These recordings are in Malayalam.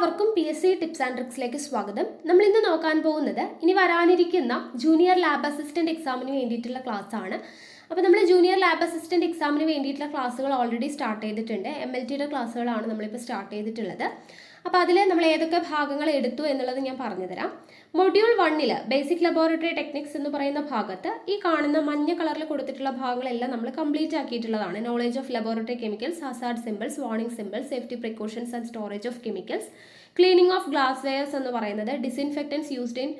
എല്ലാവർക്കും PSC ടിപ്സ് ആൻഡ് ട്രിക്സിലേക്ക് സ്വാഗതം. നമ്മൾ ഇന്ന് നോക്കാൻ പോകുന്നത് ഇനി വരാനിരിക്കുന്ന ജൂനിയർ ലാബ് അസിസ്റ്റന്റ് എക്സാമിന് വേണ്ടിയിട്ടുള്ള ക്ലാസ് ആണ്. അപ്പോൾ നമ്മൾ ജൂനിയർ ലാബ് അസിസ്റ്റന്റ് എക്സാമിന് വേണ്ടിയിട്ടുള്ള ക്ലാസ്സുകൾ ഓൾറെഡി സ്റ്റാർട്ട് ചെയ്തിട്ടുണ്ട്. MLTയുടെ ക്ലാസ്സുകളാണ് നമ്മളിപ്പോൾ സ്റ്റാർട്ട് ചെയ്തിട്ടുള്ളത്. അപ്പോൾ അതിൽ നമ്മൾ ഏതൊക്കെ ഭാഗങ്ങൾ എടുത്തു എന്നുള്ളത് ഞാൻ പറഞ്ഞു തരാം. മൊഡ്യൂൾ 1 ബേസിക് ലബോറട്ടറി ടെക്നിക്സ് എന്ന് പറയുന്ന ഭാഗത്ത് ഈ കാണുന്ന മഞ്ഞ കളറിൽ കൊടുത്തിട്ടുള്ള ഭാഗങ്ങളെല്ലാം നമ്മൾ കംപ്ലീറ്റ് ആക്കിയിട്ടുള്ളതാണ്. Knowledge of laboratory chemicals, hazard symbols, warning symbols, safety precautions and storage of chemicals, cleaning of glass wares എന്ന് പറയുന്നത്, disinfectants used in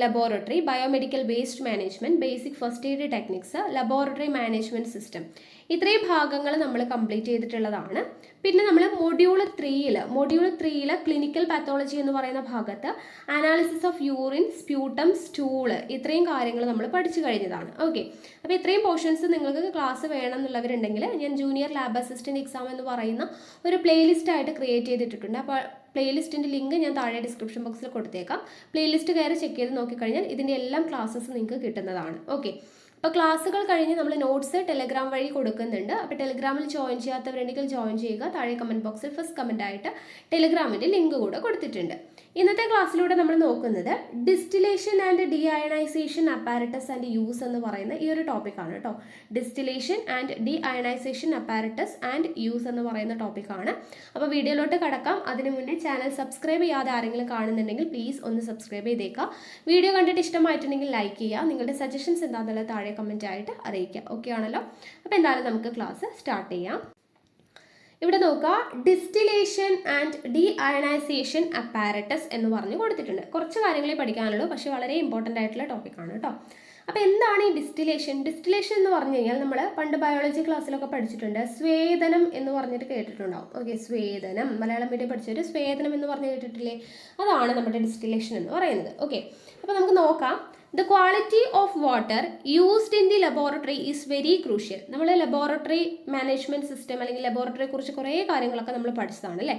laboratory, biomedical waste management, basic first aid techniques, laboratory management system, ഇത്രയും ഭാഗങ്ങൾ നമ്മൾ കംപ്ലീറ്റ് ചെയ്തിട്ടുള്ളതാണ്. പിന്നെ നമ്മൾ മൊഡ്യൂൾ 3 ക്ലിനിക്കൽ പാത്തോളജി എന്ന് പറയുന്ന ഭാഗത്ത് analysis of urine, sputum, stool, ഇത്രയും കാര്യങ്ങൾ നമ്മൾ പഠിച്ചു കഴിഞ്ഞതാണ്. ഓക്കെ, അപ്പോൾ ഇത്രയും പോർഷൻസ് നിങ്ങൾക്ക് ക്ലാസ് വേണം എന്നുള്ളവരുണ്ടെങ്കിൽ ഞാൻ ജൂനിയർ ലാബ് അസിസ്റ്റന്റ് എക്സാം എന്ന് പറയുന്ന ഒരു പ്ലേലിസ്റ്റ് ആയിട്ട് ക്രിയേറ്റ് ചെയ്തിട്ടുണ്ട്. അപ്പോൾ പ്ലേലിസ്റ്റിൻ്റെ ലിങ്ക് ഞാൻ താഴെ ഡിസ്ക്രിപ്ഷൻ ബോക്സിൽ കൊടുത്തേക്കാം. പ്ലേലിസ്റ്റ് കയറി ചെക്ക് ചെയ്ത് നോക്കിക്കഴിഞ്ഞാൽ ഇതിൻ്റെ എല്ലാം ക്ലാസ്സസ് നിങ്ങൾക്ക് കിട്ടുന്നതാണ്. ഓക്കെ, അപ്പോൾ ക്ലാസ്സുകൾ കഴിഞ്ഞ് നമ്മൾ നോട്ട്സ് ടെലഗ്രാം വഴി കൊടുക്കുന്നുണ്ട്. അപ്പോൾ ടെലഗ്രാമിൽ ജോയിൻ ചെയ്യാത്തവരുണ്ടെങ്കിൽ ജോയിൻ ചെയ്യുക. താഴെ കമൻറ്റ് ബോക്സിൽ ഫസ്റ്റ് കമൻ്റ് ആയിട്ട് ടെലഗ്രാമിൻ്റെ ലിങ്ക് കൂടെ കൊടുത്തിട്ടുണ്ട്. ഇന്നത്തെ ക്ലാസ്സിലൂടെ നമ്മൾ നോക്കുന്നത് distillation and deionization apparatus and use എന്ന് പറയുന്ന ഈ ഒരു ടോപ്പിക്കാണ് കേട്ടോ. Distillation and deionization apparatus and use എന്ന് പറയുന്ന ടോപ്പിക്കാണ്. അപ്പോൾ വീഡിയോയിലോട്ട് കടക്കാം. അതിനു മുന്നേ ചാനൽ സബ്സ്ക്രൈബ് ചെയ്യാതെ ആരെങ്കിലും കാണുന്നുണ്ടെങ്കിൽ പ്ലീസ് ഒന്ന് സബ്സ്ക്രൈബ് ചെയ്തേക്കാം. വീഡിയോ കണ്ടിട്ട് ഇഷ്ടമായിട്ടുണ്ടെങ്കിൽ ലൈക്ക് ചെയ്യുക. നിങ്ങളുടെ സജഷൻസ് എന്താണെന്നുള്ളത് താഴെ കമൻറ്റ് ആയിട്ട് അറിയിക്കുക. ഓക്കെ ആണല്ലോ? അപ്പോൾ എന്തായാലും നമുക്ക് ക്ലാസ് സ്റ്റാർട്ട് ചെയ്യാം. ഇവിടെ നോക്കുക, ഡിസ്റ്റിലേഷൻ ആൻഡ് ഡീഅയണൈസേഷൻ അപ്പാരറ്റസ് എന്ന് പറഞ്ഞ് കൊടുത്തിട്ടുണ്ട്. കുറച്ച് കാര്യങ്ങളെ പഠിക്കാനുള്ളൂ, പക്ഷേ വളരെ ഇമ്പോർട്ടൻ്റ് ആയിട്ടുള്ള ടോപ്പിക്കാണ് കേട്ടോ. അപ്പോൾ എന്താണ് ഈ ഡിസ്റ്റിലേഷൻ? ഡിസ്റ്റിലേഷൻ എന്ന് പറഞ്ഞു കഴിഞ്ഞാൽ നമ്മൾ പണ്ട് ബയോളജി ക്ലാസ്സിലൊക്കെ പഠിച്ചിട്ടുണ്ട്. സ്വേദനം എന്ന് പറഞ്ഞിട്ട് കേട്ടിട്ടുണ്ടാവും. ഓക്കെ, സ്വേദനം മലയാളം മീഡിയം പഠിച്ചൊരു സ്വേദനം എന്ന് പറഞ്ഞ് കേട്ടിട്ടില്ലേ? അതാണ് നമ്മുടെ ഡിസ്റ്റിലേഷൻ എന്ന് പറയുന്നത്. ഓക്കെ, അപ്പോൾ നമുക്ക് നോക്കാം. The quality of water used in the laboratory is very crucial. നമ്മൾ ലബോറട്ടറി മാനേജ്മെന്റ് സിസ്റ്റം അല്ലെങ്കിൽ ലബോറട്ടറിയെ കുറിച്ച് കുറേ കാര്യങ്ങളൊക്കെ നമ്മൾ പഠിച്ചതാണ് അല്ലേ?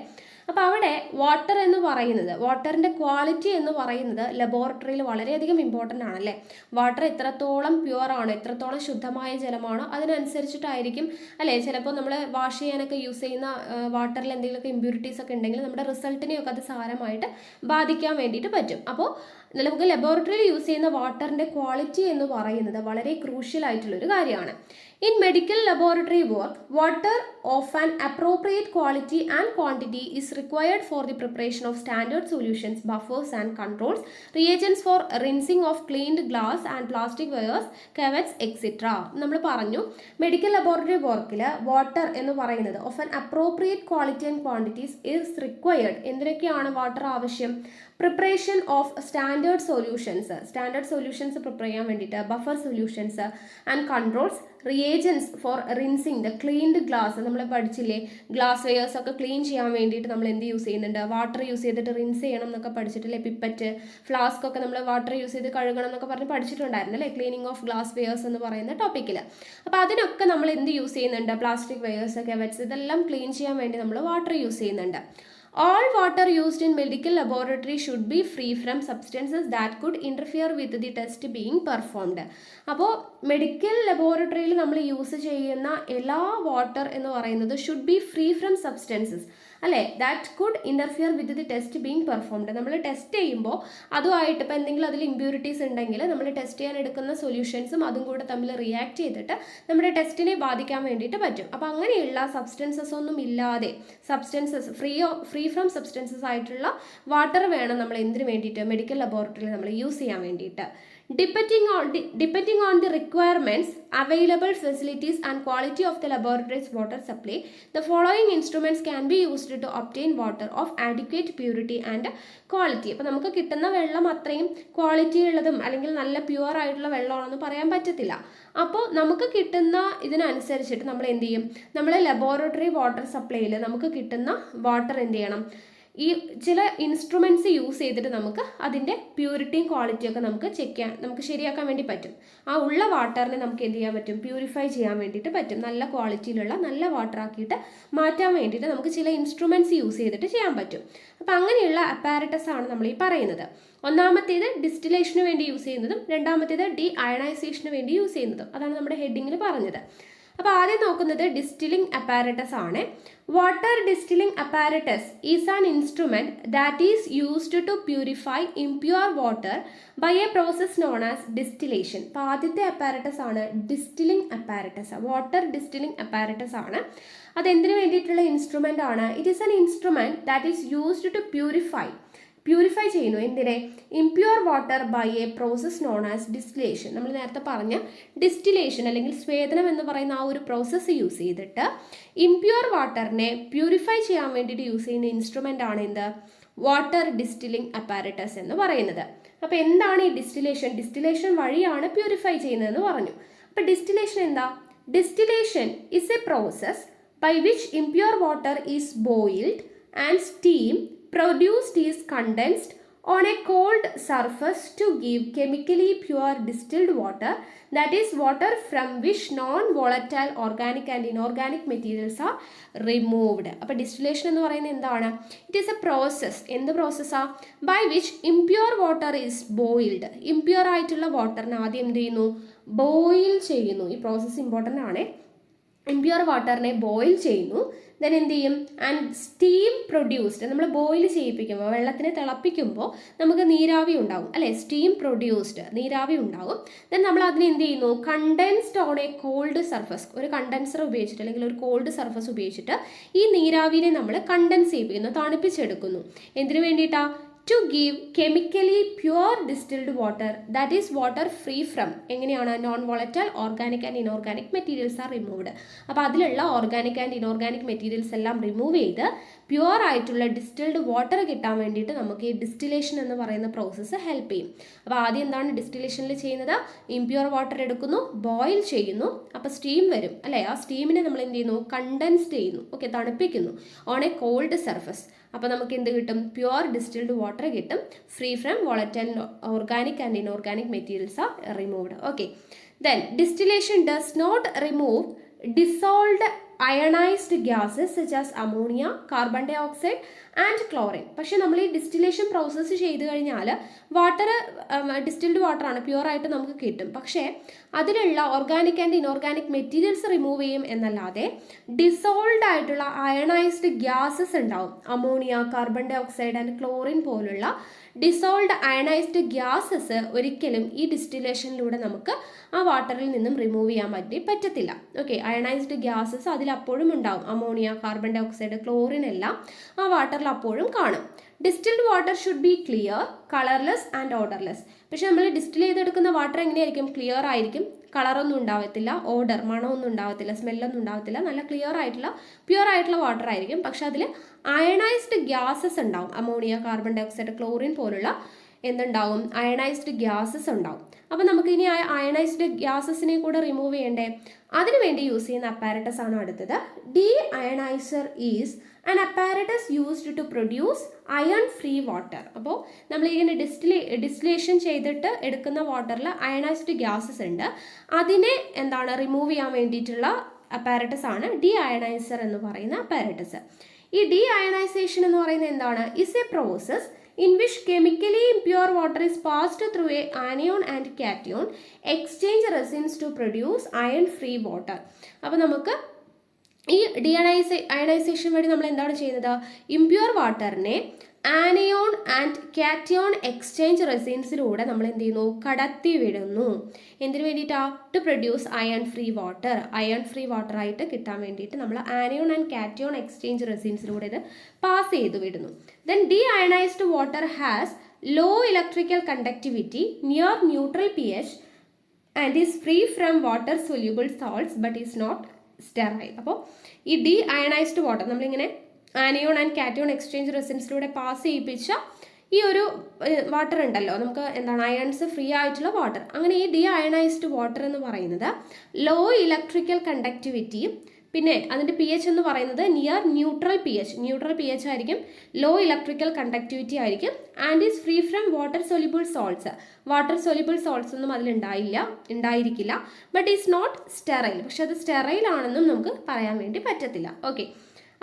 അപ്പോൾ അവിടെ വാട്ടർ എന്ന് പറയുന്നത്, വാട്ടറിൻ്റെ ക്വാളിറ്റി എന്ന് പറയുന്നത് ലബോറട്ടറിയിൽ വളരെയധികം ഇമ്പോർട്ടൻ്റ് ആണല്ലേ. വാട്ടർ എത്രത്തോളം പ്യുവർ ആണോ, എത്രത്തോളം ശുദ്ധമായ ജലമാണോ അതിനനുസരിച്ചിട്ടായിരിക്കും അല്ലേ. ചിലപ്പോൾ നമ്മൾ വാഷ് ചെയ്യാനൊക്കെ യൂസ് ചെയ്യുന്ന വാട്ടറിൽ എന്തെങ്കിലുമൊക്കെ ഇമ്പ്യൂരിറ്റീസ് ഒക്കെ ഉണ്ടെങ്കിൽ നമ്മുടെ റിസൾട്ടിനെയൊക്കെ അത് സാരമായിട്ട് ബാധിക്കാൻ വേണ്ടിയിട്ട് പറ്റും. അപ്പോൾ നമുക്ക് ലബോറട്ടറിയിൽ യൂസ് ചെയ്യുന്ന വാട്ടറിൻ്റെ ക്വാളിറ്റി എന്ന് പറയുന്നത് വളരെ ക്രൂഷ്യൽ ആയിട്ടുള്ളൊരു കാര്യമാണ്. In medical laboratory work, water of an appropriate quality and quantity is required for the preparation of standard solutions, buffers and controls, reagents for rinsing of cleaned glass and plastic wares, caveats, etc. നമ്മൾ പറഞ്ഞു മെഡിക്കൽ ലബോറട്ടറി വർക്കിൽ വാട്ടർ എന്ന് പറയുന്നത് of an appropriate quality and quantities is required. എന്തിനൊക്കെയാണ് വാട്ടർ ആവശ്യം? Preparation of standard solutions prepare ചെയ്യാൻ വേണ്ടിയിട്ട്, buffer solutions and controls, reagents for rinsing the cleaned glass. നമ്മൾ പഠിച്ചില്ലേ, ഗ്ലാസ് വെയേഴ്സ് ഒക്കെ ക്ലീൻ ചെയ്യാൻ വേണ്ടിയിട്ട് നമ്മൾ എന്ത് യൂസ് ചെയ്യുന്നുണ്ട്? വാട്ടർ യൂസ് ചെയ്തിട്ട് റിൻസ് ചെയ്യണം എന്നൊക്കെ പഠിച്ചിട്ടില്ലേ. പിപ്പറ്റ്, ഫ്ലാസ്ക് ഒക്കെ നമ്മൾ വാട്ടർ യൂസ് ചെയ്ത് കഴുകണം എന്നൊക്കെ പറഞ്ഞ് പഠിച്ചിട്ടുണ്ടായിരുന്നു അല്ലേ, ക്ലീനിങ് ഓഫ് ഗ്ലാസ് വെയേഴ്സ് എന്ന് പറയുന്ന ടോപ്പിക്കിൽ. അപ്പോൾ അതിനൊക്കെ നമ്മൾ എന്ത് യൂസ് ചെയ്യുന്നുണ്ട്? പ്ലാസ്റ്റിക് വെയേഴ്സ്, കെവറ്റ്സ്, ഇതെല്ലാം ക്ലീൻ ചെയ്യാൻ വേണ്ടി നമ്മൾ വാട്ടർ യൂസ് ചെയ്യുന്നുണ്ട്. All water used in medical laboratory should be free from substances that could interfere with the test being performed. അപ്പോൾ മെഡിക്കൽ ലബോറട്ടറിയിൽ നമ്മൾ യൂസ് ചെയ്യുന്ന എല്ലാ വാട്ടർ എന്ന് പറയുന്നത് should be free from substances അല്ലേ, that could interfere with the test being performed. നമ്മൾ ടെസ്റ്റ് ചെയ്യുമ്പോൾ അതുമായിട്ട് ഇപ്പോൾ എന്തെങ്കിലും അതിൽ ഇമ്പ്യൂരിറ്റീസ് ഉണ്ടെങ്കിൽ നമ്മൾ ടെസ്റ്റ് ചെയ്യാൻ എടുക്കുന്ന സൊല്യൂഷൻസും അതും കൂടെ തമ്മിൽ റിയാക്ട് ചെയ്തിട്ട് നമ്മുടെ ടെസ്റ്റിനെ ബാധിക്കാൻ വേണ്ടിയിട്ട് പറ്റും. അപ്പോൾ അങ്ങനെയുള്ള സബ്സ്റ്റൻസസ് ഒന്നും ഇല്ലാതെ, സബ്സ്റ്റൻസസ് ഫ്രീ ഫ്രം സബ്സ്റ്റൻസസ് ആയിട്ടുള്ള വാട്ടർ വേണം നമ്മൾ എന്തിനു വേണ്ടിയിട്ട്? മെഡിക്കൽ ലബോറട്ടറിയിൽ നമ്മൾ യൂസ് ചെയ്യാൻ വേണ്ടിയിട്ട്. Depending on the requirements, available facilities and quality of the laboratory's water supply, the following instruments can be used to obtain water of adequate purity and quality. അപ്പോൾ നമുക്ക് കിട്ടുന്ന വെള്ളം അത്രയും ക്വാളിറ്റി ഉള്ളതും അല്ലെങ്കിൽ നല്ല പ്യുവർ ആയിട്ടുള്ള വെള്ളമാണെന്ന് പറയാൻ പറ്റത്തില്ല. അപ്പോൾ നമുക്ക് കിട്ടുന്ന ഇതിനനുസരിച്ചിട്ട് നമ്മൾ എന്ത് ചെയ്യും? നമ്മൾ ലബോറട്ടറി വാട്ടർ സപ്ലൈയിൽ നമുക്ക് കിട്ടുന്ന വാട്ടർ എന്ത് ചെയ്യണം? ഈ ചില ഇൻസ്ട്രുമെൻറ്റ്സ് യൂസ് ചെയ്തിട്ട് നമുക്ക് അതിൻ്റെ പ്യൂരിറ്റിയും ക്വാളിറ്റിയും ഒക്കെ നമുക്ക് ശരിയാക്കാൻ വേണ്ടി പറ്റും. ആ ഉള്ള വാട്ടറിനെ നമുക്ക് എന്ത് ചെയ്യാൻ പറ്റും? പ്യൂരിഫൈ ചെയ്യാൻ വേണ്ടിയിട്ട് പറ്റും. നല്ല ക്വാളിറ്റിയിലുള്ള നല്ല വാട്ടർ ആക്കിയിട്ട് മാറ്റാൻ വേണ്ടിയിട്ട് നമുക്ക് ചില ഇൻസ്ട്രുമെൻറ്റ്സ് യൂസ് ചെയ്തിട്ട് ചെയ്യാൻ പറ്റും. അപ്പോൾ അങ്ങനെയുള്ള അപ്പാരറ്റസ് ആണ് നമ്മൾ ഈ പറയുന്നത്. ഒന്നാമത്തേത് ഡിസ്റ്റിലേഷന് വേണ്ടി യൂസ് ചെയ്യുന്നതും രണ്ടാമത്തേത് ഡീഅയണൈസേഷന് വേണ്ടി യൂസ് ചെയ്യുന്നതും. അതാണ് നമ്മുടെ ഹെഡിങ്ങിൽ പറഞ്ഞത്. അപ്പോൾ ആദ്യം നോക്കുന്നത് ഡിസ്റ്റിലിംഗ് അപ്പാരറ്റസ് ആണ്. Water distilling apparatus is an instrument that is used to purify impure water by a process known as distillation. അപ്പോൾ ആദ്യത്തെ അപ്പാരറ്റസ് ആണ് distilling apparatus. Water distilling apparatus ആണ്. അതെന്തിനു വേണ്ടിയിട്ടുള്ള ഇൻസ്ട്രുമെന്റ് ആണ്? It is an instrument that is used to purify ചെയ്യുന്നു എന്തിനെ? Impure water by a process known as distillation. നമ്മൾ നേരത്തെ പറഞ്ഞ ഡിസ്റ്റിലേഷൻ അല്ലെങ്കിൽ സ്വേദനം എന്ന് പറയുന്ന ആ ഒരു പ്രോസസ്സ് യൂസ് ചെയ്തിട്ട് ഇംപ്യൂർ വാട്ടറിനെ പ്യൂരിഫൈ ചെയ്യാൻ വേണ്ടിയിട്ട് യൂസ് ചെയ്യുന്ന ഇൻസ്ട്രുമെന്റ് ആണ് എന്ത്? വാട്ടർ ഡിസ്റ്റിലിംഗ് അപ്പാരറ്റസ് എന്ന് പറയുന്നത്. അപ്പോൾ എന്താണ് ഈ ഡിസ്റ്റിലേഷൻ? ഡിസ്റ്റിലേഷൻ വഴിയാണ് പ്യൂരിഫൈ ചെയ്യുന്നതെന്ന് പറഞ്ഞു. അപ്പോൾ ഡിസ്റ്റിലേഷൻ എന്താ? Distillation is A process by which impure water is boiled and steam produced is condensed on a cold surface to give chemically pure distilled water, that is water from which non-volatile organic and inorganic materials are removed. അപ്പോൾ ഡിസ്റ്റിലേഷൻ എന്ന് പറയുന്നത് എന്താണ്? It is a process. എന്ത് പ്രോസസ്സാണ്? By which impure water is boiled. Impure ആയിട്ടുള്ള വാട്ടറിനെ ആദ്യം എന്ത് ചെയ്യുന്നു? ബോയിൽ ചെയ്യുന്നു. ഈ പ്രോസസ്സ് ഇമ്പോർട്ടൻ്റ് ആണ്. ഇംപ്യൂർ വാട്ടറിനെ ബോയിൽ ചെയ്യുന്നു. ദെൻ എന്ത് ചെയ്യും? And steam produced. നമ്മൾ ബോയിൽ ചെയ്യിപ്പിക്കുമ്പോൾ, വെള്ളത്തിനെ തിളപ്പിക്കുമ്പോൾ നമുക്ക് നീരാവി ഉണ്ടാവും അല്ലേ? സ്റ്റീം പ്രൊഡ്യൂസ്ഡ്, നീരാവി ഉണ്ടാവും. ദെൻ നമ്മൾ അതിനെ എന്ത് ചെയ്യുന്നു? Condensed on a cold surface. ഒരു കണ്ടൻസർ ഉപയോഗിച്ചിട്ട് അല്ലെങ്കിൽ ഒരു കോൾഡ് സർഫസ് ഉപയോഗിച്ചിട്ട് ഈ നീരാവിനെ നമ്മൾ കണ്ടൻസ് ചെയ്യിപ്പിക്കുന്നു, തണുപ്പിച്ചെടുക്കുന്നു. എന്തിനു വേണ്ടിയിട്ടാണ്? to give chemically pure distilled water, that is water free from എങ്ങനെയാണ്? Non volatile organic and inorganic materials are removed. അപ്പോൾ അതിലുള്ള ഓർഗാനിക് ആൻഡ് ഇനോർഗാനിക് മെറ്റീരിയൽസ് എല്ലാം റിമൂവ് ചെയ്ത് പ്യുവർ ആയിട്ടുള്ള ഡിസ്റ്റിൽഡ് വാട്ടർ കിട്ടാൻ വേണ്ടിയിട്ട് നമുക്ക് ഈ ഡിസ്റ്റിലേഷൻ എന്ന് പറയുന്ന പ്രോസസ്സ് ഹെൽപ്പ് ചെയ്യും. അപ്പോൾ ആദ്യം എന്താണ് ഡിസ്റ്റിലേഷനിൽ ചെയ്യുന്നത്? ഇംപ്യൂർ വാട്ടർ എടുക്കുന്നു, ബോയിൽ ചെയ്യുന്നു, അപ്പോൾ സ്റ്റീം വരും അല്ലേ? ആ സ്റ്റീമിനെ നമ്മൾ എന്ത് ചെയ്യുന്നു? കണ്ടൻസ്ഡ് ചെയ്യുന്നു, ഓക്കെ, തണുപ്പിക്കുന്നു ഓൺ എ കോൾഡ് സർഫസ്. അപ്പോൾ നമുക്ക് എന്ത് കിട്ടും? പ്യുവർ ഡിസ്റ്റിൽഡ് വാട്ടർ കിട്ടും, free from volatile organic and inorganic materials are removed. Okay, then distillation does not remove dissolved ionized gases such as ammonia, carbon dioxide and chlorine. പക്ഷെ നമ്മൾ ഈ ഡിസ്റ്റിലേഷൻ പ്രോസസ്സ് ചെയ്ത് കഴിഞ്ഞാൽ വാട്ടർ ഡിസ്റ്റിൽഡ് വാട്ടറാണ്, പ്യുവറായിട്ട് നമുക്ക് കിട്ടും. പക്ഷേ അതിലുള്ള organic and inorganic materials remove ചെയ്യും എന്നല്ലാതെ ഡിസോൾവ്ഡ് ആയിട്ടുള്ള അയണൈസ്ഡ് ഗ്യാസസ് ഉണ്ടാവും. Ammonia, carbon dioxide and chlorine പോലുള്ള ഡിസോൾവ്ഡ് അയണൈസ്ഡ് ഗ്യാസസ് ഒരിക്കലും ഈ ഡിസ്റ്റിലേഷനിലൂടെ നമുക്ക് ആ വാട്ടറിൽ നിന്നും റിമൂവ് ചെയ്യാൻ പറ്റത്തില്ല. ഓക്കെ, അയണൈസ്ഡ് ഗ്യാസസ് അതിലപ്പോഴും ഉണ്ടാവും. Ammonia, carbon dioxide, chlorine എല്ലാം ആ വാട്ടറിൽ അപ്പോഴും കാണും. Distilled water should be clear, colourless and odourless. പക്ഷെ നമ്മൾ ഡിസ്റ്റിൽ ചെയ്തെടുക്കുന്ന വാട്ടർ എങ്ങനെയായിരിക്കും? ക്ലിയർ ആയിരിക്കും, കളറൊന്നും ഉണ്ടാവത്തില്ല, ഓർഡർ, മണമൊന്നും ഉണ്ടാവത്തില്ല, സ്മെല്ലൊന്നും ഉണ്ടാവത്തില്ല, നല്ല ക്ലിയർ ആയിട്ടുള്ള പ്യുവർ ആയിട്ടുള്ള വാട്ടർ ആയിരിക്കും. പക്ഷെ അതിൽ അയണൈസ്ഡ് ഗ്യാസസ് ഉണ്ടാവും. Ammonia, carbon dioxide, chlorine പോലുള്ള എന്തുണ്ടാവും? അയണൈസ്ഡ് ഗ്യാസസ് ഉണ്ടാവും. അപ്പോൾ നമുക്ക് ഇനി അയണൈസ്ഡ് ഗ്യാസസിനെ കൂടെ റിമൂവ് ചെയ്യണ്ടേ? അതിനുവേണ്ടി യൂസ് ചെയ്യുന്ന അപ്പാരറ്റസ് ആണ് അടുത്തത്. Deionizer is an apparatus used to produce ion free water. അപ്പോൾ നമ്മളിങ്ങനെ ഡിസ്റ്റിലേഷൻ ചെയ്തിട്ട് എടുക്കുന്ന വാട്ടറിൽ അയണൈസ്ഡ് ഗ്യാസസ് ഉണ്ട്. അതിനെ എന്താണ് റിമൂവ് ചെയ്യാൻ വേണ്ടിയിട്ടുള്ള അപ്പാരറ്റസ് ആണ് ഡി അയണൈസർ എന്ന് പറയുന്ന അപ്പാരറ്റസ്. ഈ ഡി അയണൈസേഷൻ എന്ന് പറയുന്നത് എന്താണ്? Is A process in which chemically impure water is passed through a anion and cation exchange resins to produce iron free water. അപ്പോൾ നമുക്ക് ഈ അയണൈസേഷൻ വഴി നമ്മൾ എന്താണ് ചെയ്യുന്നത്? ഇംപ്യൂർ വാട്ടറിനെ ആനിയോൺ ആൻഡ് കാറ്റയോൺ എക്സ്ചേഞ്ച് റെസിൻസിലൂടെ നമ്മൾ എന്ത് ചെയ്യുന്നു? കടത്തി വിടുന്നു. എന്തിനു വേണ്ടിയിട്ടാണ്? To produce ion free water. Ion free water ആയിട്ട് കിട്ടാൻ വേണ്ടിയിട്ട് നമ്മൾ ആനിയോൺ ആൻഡ് കാറ്റയോൺ എക്സ്ചേഞ്ച് റെസിൻസിലൂടെ ഇത് പാസ് ചെയ്ത് വിടുന്നു. Then deionized water has low electrical conductivity near neutral pH and is free from water soluble salts but is not sterile. അപ്പോൾ ഈ ഡി അയണൈസ്ഡ് വാട്ടർ നമ്മളിങ്ങനെ anion and cation exchange റെസിൻസിലൂടെ pass ചെയ്യിപ്പിച്ച ഈ ഒരു വാട്ടർ ഉണ്ടല്ലോ, നമുക്ക് എന്താണ് അയൺസ് ഫ്രീ ആയിട്ടുള്ള വാട്ടർ. അങ്ങനെ ഈ ഡി അയണൈസ്ഡ് വാട്ടർ എന്ന് പറയുന്നത് ലോ ഇലക്ട്രിക്കൽ കണ്ടക്ടിവിറ്റിയും പിന്നെ അതിൻ്റെ pH എന്ന് പറയുന്നത് നിയർ ന്യൂട്രൽ pH ആയിരിക്കും, ലോ ഇലക്ട്രിക്കൽ കണ്ടക്ടിവിറ്റി ആയിരിക്കും, and is free from water soluble salts. Water soluble salts ഒന്നും അതിൽ ഉണ്ടായിരിക്കില്ല. But is not sterile. പക്ഷെ അത് സ്റ്റെറൈൽ ആണെന്നും നമുക്ക് പറയാൻ വേണ്ടി പറ്റത്തില്ല. ഓക്കെ,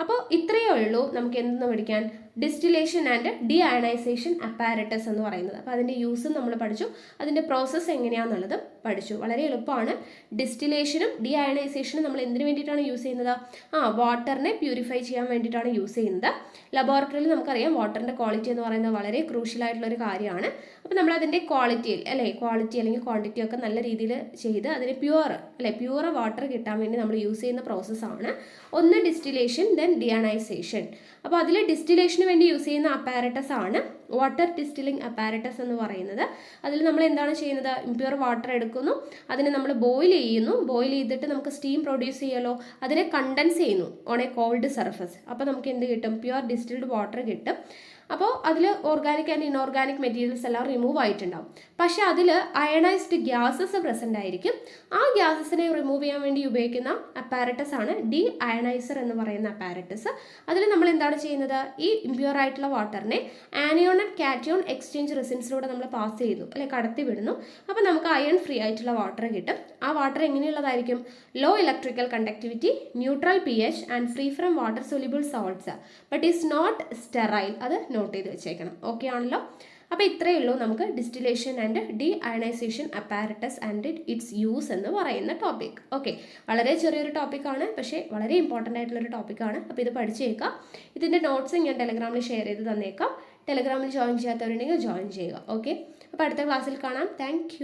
അപ്പോൾ ഇത്രയേ ഉള്ളൂ നമുക്ക് എന്തെന്ന് പഠിക്കാൻ? ഡിസ്റ്റിലേഷൻ ആൻഡ് ഡീഅയണൈസേഷൻ അപ്പാരറ്റസ് എന്ന് പറയുന്നത്. അപ്പോൾ അതിൻ്റെ യൂസും നമ്മൾ പഠിച്ചു, അതിൻ്റെ പ്രോസസ്സ് എങ്ങനെയാണെന്നുള്ളത് പഠിച്ചു. വളരെ എളുപ്പമാണ്. ഡിസ്റ്റിലേഷനും ഡീഅയണൈസേഷനും നമ്മൾ എന്തിനു വേണ്ടിയിട്ടാണ് യൂസ് ചെയ്യുന്നത്? വാട്ടറിനെ പ്യൂരിഫൈ ചെയ്യാൻ വേണ്ടിയിട്ടാണ് യൂസ് ചെയ്യുന്നത്. ലബോറട്ടറിയിൽ നമുക്കറിയാം വാട്ടറിൻ്റെ ക്വാളിറ്റി എന്ന് പറയുന്നത് വളരെ ക്രൂഷ്യൽ ആയിട്ടുള്ളൊരു കാര്യമാണ്. അപ്പോൾ നമ്മൾ അതിൻ്റെ ക്വാളിറ്റി അല്ലെങ്കിൽ ക്വാണ്ടിറ്റി ഒക്കെ നല്ല രീതിയിൽ ചെയ്ത് അതിന് പ്യൂർ വാട്ടർ കിട്ടാൻ വേണ്ടി നമ്മൾ യൂസ് ചെയ്യുന്ന പ്രോസസ്സാണ് ഒന്ന് ഡിസ്റ്റിലേഷൻ, ദെൻ ഡീഅയണൈസേഷൻ. അപ്പോൾ അതിൽ ഡിസ്റ്റിലേഷന് വേണ്ടി യൂസ് ചെയ്യുന്ന അപ്പാരറ്റസ് ആണ് വാട്ടർ ഡിസ്റ്റിലിംഗ് അപ്പാരറ്റസ് എന്ന് പറയുന്നത്. അതിൽ നമ്മൾ എന്താണ് ചെയ്യുന്നത്? ഇംപ്യൂർ വാട്ടർ എടുക്കുന്നു, അതിനെ നമ്മൾ ബോയിൽ ചെയ്യുന്നു, ബോയിൽ ചെയ്തിട്ട് നമുക്ക് സ്റ്റീം പ്രൊഡ്യൂസ് ചെയ്യുമല്ലോ, അതിനെ കണ്ടൻസ് ചെയ്യുന്നു ഓൺ എ കോൾഡ് സർഫസ്. അപ്പോൾ നമുക്ക് എന്ത് കിട്ടും? പ്യുവർ ഡിസ്റ്റിൽഡ് വാട്ടർ കിട്ടും. അപ്പോൾ അതിൽ ഓർഗാനിക് ആൻഡ് ഇൻഓർഗാനിക് മെറ്റീരിയൽസ് എല്ലാം റിമൂവ് ആയിട്ടുണ്ടാവും. പക്ഷേ അതിൽ അയണൈസ്ഡ് ഗ്യാസസ് പ്രസൻ്റ് ആയിരിക്കും. ആ ഗ്യാസസിനെ റിമൂവ് ചെയ്യാൻ വേണ്ടി ഉപയോഗിക്കുന്ന അപ്പാരറ്റസ് ആണ് ഡീ അയണൈസർ എന്ന് പറയുന്ന അപ്പാരറ്റസ്. അതിൽ നമ്മൾ എന്താണ് ചെയ്യുന്നത്? ഈ ഇംപ്യൂർ ആയിട്ടുള്ള വാട്ടറിനെ ആനിയോൺ ആൻഡ് കാറ്റയോൺ എക്സ്ചേഞ്ച് റെസിൻസിലൂടെ നമ്മൾ പാസ് ചെയ്തു കടത്തി വിടുന്നു. അപ്പോൾ നമുക്ക് അയൺ ഫ്രീ ആയിട്ടുള്ള വാട്ടർ കിട്ടും. ആ വാട്ടർ എങ്ങനെയുള്ളതായിരിക്കും? Low electrical conductivity, neutral pH and free from water soluble salts, but is not sterile. അത് നോട്ട് ചെയ്ത് വെച്ചേക്കണം. ഓക്കെ ആണല്ലോ? അപ്പോൾ ഇത്രയേ ഉള്ളൂ നമുക്ക് distillation and deionization apparatus and its use എന്ന് പറയുന്ന ടോപ്പിക്. ഓക്കെ, വളരെ ചെറിയൊരു ടോപ്പിക്കാണ്, പക്ഷേ വളരെ ഇമ്പോർട്ടൻ്റ് ആയിട്ടുള്ളൊരു ടോപ്പിക്കാണ്. അപ്പോൾ ഇത് പഠിച്ചേക്കാം. ഇതിൻ്റെ നോട്ട്സ് ഞാൻ ടെലഗ്രാമിൽ ഷെയർ ചെയ്ത് തന്നേക്കാം. ടെലഗ്രാമിൽ ജോയിൻ ചെയ്യാത്തവരുണ്ടെങ്കിൽ ജോയിൻ ചെയ്യുക. ഓക്കെ, അപ്പോൾ അടുത്ത ക്ലാസ്സിൽ കാണാം. താങ്ക്